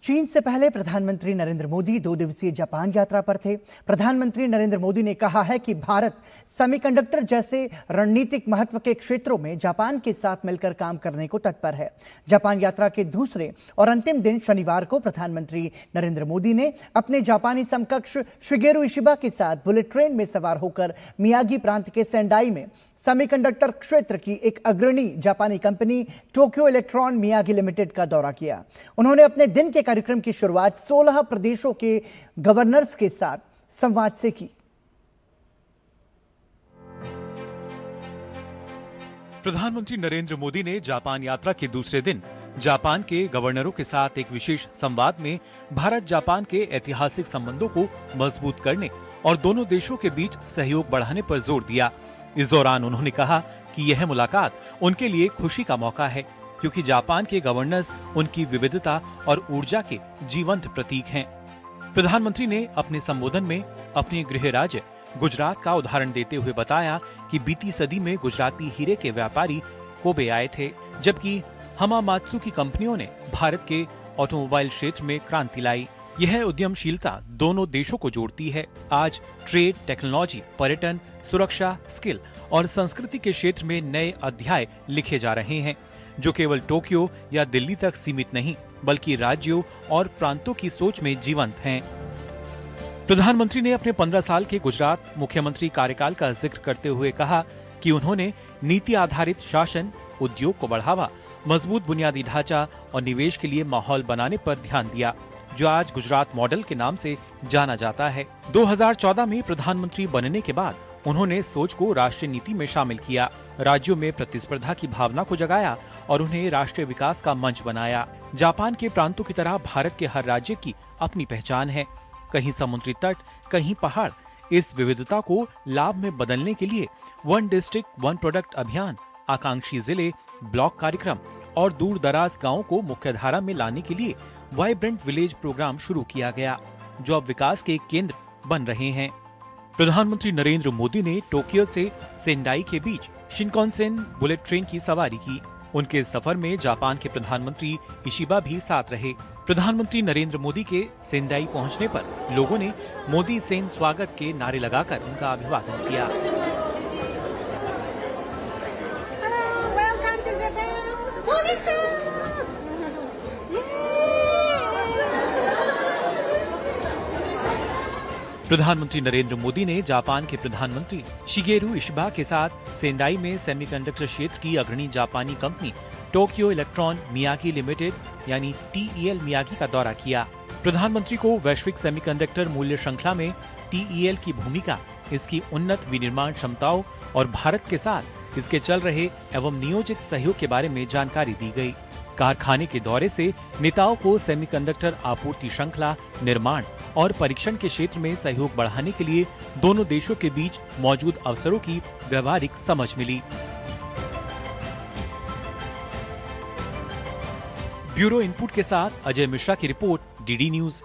चीन से पहले प्रधानमंत्री नरेंद्र मोदी 2 दिवसीय जापान यात्रा पर थे। प्रधानमंत्री नरेंद्र मोदी ने कहा है कि भारत सेमीकंडक्टर जैसे रणनीतिक महत्व के क्षेत्रों में जापान के साथ मिलकर काम करने को तत्पर है। जापान यात्रा के दूसरे और अंतिम दिन शनिवार को प्रधानमंत्री नरेंद्र मोदी ने अपने जापानी समकक्ष शिगेरू इशिबा के साथ बुलेट ट्रेन में सवार होकर मियागी प्रांत के सेंडाई में सेमीकंडक्टर क्षेत्र की एक अग्रणी जापानी company Tokyo electron Miyagi limited का दौरा किया। उन्होंने अपने दिन के कार्यक्रम की शुरुआत 16 प्रदेशों के गवर्नर्स के साथ संवाद से की। प्रधानमंत्री नरेंद्र मोदी ने जापान यात्रा के दूसरे दिन जापान के गवर्नरों के साथ एक विशेष संवाद में भारत जापान के ऐतिहासिक संबंधों को मजबूत करने और दोनों देशों के बीच सहयोग बढ़ाने पर जोर दिया। इस दौरान उन्होंने कहा कि यह मुलाकात उनके लिए खुशी का मौका है, क्योंकि जापान के गवर्नर्स उनकी विविधता और ऊर्जा के जीवंत प्रतीक हैं। प्रधानमंत्री ने अपने संबोधन में अपने गृह राज्य गुजरात का उदाहरण देते हुए बताया कि बीती सदी में गुजराती हीरे के व्यापारी कोबे आए थे, जबकि हमामात्सु की कंपनियों ने भारत के ऑटोमोबाइल क्षेत्र में क्रांति लाई। यह उद्यमशीलता दोनों देशों को जोड़ती है। आज ट्रेड, टेक्नोलॉजी, पर्यटन, सुरक्षा, स्किल और संस्कृति के क्षेत्र में नए अध्याय लिखे जा रहे हैं, जो केवल टोक्यो या दिल्ली तक सीमित नहीं, बल्कि राज्यों और प्रांतों की सोच में जीवंत हैं। प्रधानमंत्री ने अपने 15 साल के गुजरात मुख्यमंत्री कार्यकाल का जिक्र करते हुए कहा कि उन्होंने नीति आधारित शासन, उद्योग को बढ़ावा, मजबूत बुनियादी ढांचा और निवेश के लिए माहौल बनाने पर ध्यान दिया, जो आज गुजरात मॉडल के नाम से जाना जाता है। 2014 में प्रधानमंत्री बनने के बाद उन्होंने सोच को राष्ट्रीय नीति में शामिल किया, राज्यों में प्रतिस्पर्धा की भावना को जगाया और उन्हें राष्ट्रीय विकास का मंच बनाया। जापान के प्रांतों की तरह भारत के हर राज्य की अपनी पहचान है, कहीं समुद्री तट, कहीं पहाड़। इस विविधता को लाभ में बदलने के लिए वन डिस्ट्रिक्ट वन प्रोडक्ट अभियान, आकांक्षी जिले, ब्लॉक कार्यक्रम और दूर दराज गाँवों को मुख्यधारा में लाने के लिए वाइब्रेंट विलेज प्रोग्राम शुरू किया गया, जो अब विकास के केंद्र बन रहे हैं। प्रधानमंत्री नरेंद्र मोदी ने टोक्यो से सेंडाई के बीच शिनकानसेन बुलेट ट्रेन की सवारी की। उनके सफर में जापान के प्रधानमंत्री इशिबा भी साथ रहे। प्रधानमंत्री नरेंद्र मोदी के सेंडाई पहुंचने पर लोगों ने मोदी सेन स्वागत के नारे लगाकर उनका अभिवादन किया। प्रधानमंत्री नरेंद्र मोदी ने जापान के प्रधानमंत्री शिगेरू इशिबा के साथ सेंडाई में सेमीकंडक्टर क्षेत्र की अग्रणी जापानी company Tokyo electron Miyagi limited यानी TEL मियागी का दौरा किया। प्रधानमंत्री को वैश्विक सेमीकंडक्टर मूल्य श्रृंखला में TEL की भूमिका, इसकी उन्नत विनिर्माण क्षमताओं और भारत के साथ इसके चल रहे एवं नियोजित सहयोग के बारे में जानकारी दी गई। कारखाने के दौरे से नेताओं को सेमीकंडक्टर आपूर्ति श्रृंखला, निर्माण और परीक्षण के क्षेत्र में सहयोग बढ़ाने के लिए दोनों देशों के बीच मौजूद अवसरों की व्यवहारिक समझ मिली। ब्यूरो इनपुट के साथ अजय मिश्रा की रिपोर्ट, DD न्यूज।